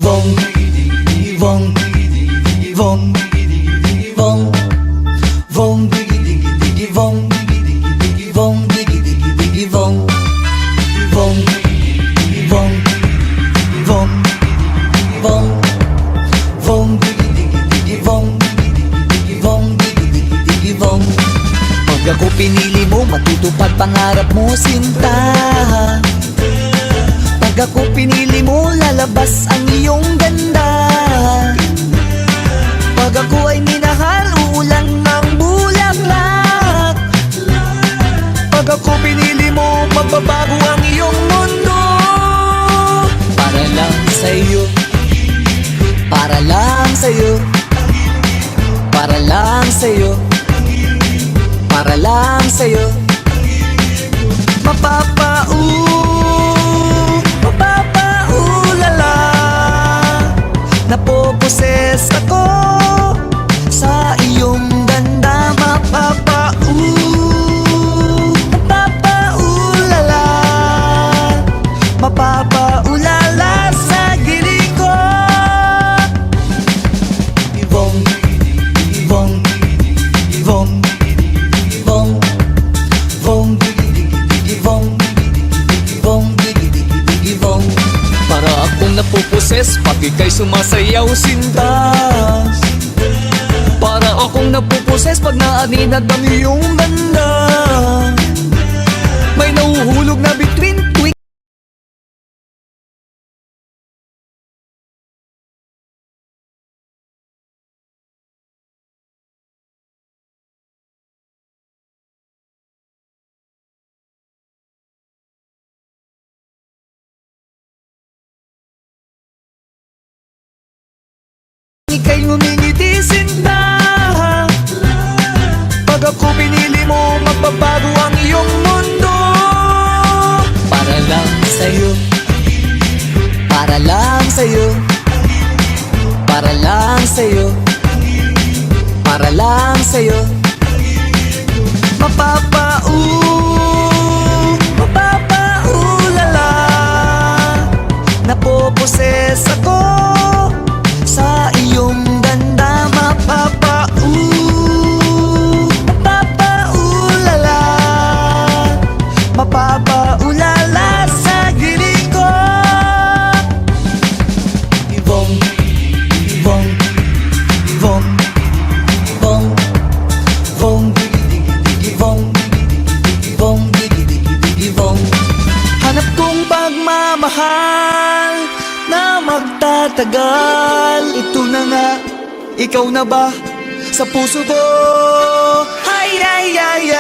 Vong, vong, vong, vong, vong, vong, vong, vong, vong, vong, vong, vong, vong, vong, vong. Pag ako pinili mo, matutupad pangarap mo, sinta. Pag ako pinili mo, lalabas ang iyong ganda. Pag ako ay minahal, uulan ng bulaklak. Pag ako pinili mo, magbabago ang iyong mundo. Para lang sa'yo, para lang sa'yo, para lang sa'yo, para lang sa'yo. Mapapaulala, napoposes ako sa iyong ganda. Mapapaulala, mapapaulala sa gilig ko. Vong, vong, vong, vong, vong, vong, vong, vong. Para akong napuposes, pag ika'y sumasayaw, sinta. Para akong napuposes, pag naaninag ang iyong ganda. May nahuhulog na bituin tuwing ika'y ngumingiti, sinta. Pag ako pinili mo, magbabago ang iyong mundo. Para lang sa'yo, para lang sa'yo, para lang sa'yo, para lang sa'yo. Mapapaulala, napoposes ako sa iyong ganda. Mapapaulala, mapapaulala sa gilig ko. Vong, vong, vong, vong, vong, vong, vong, vong. Hanap kong pagmamahal na magtatagal. Ito na nga, ikaw na ba sa puso ko? Ay, ay, ay,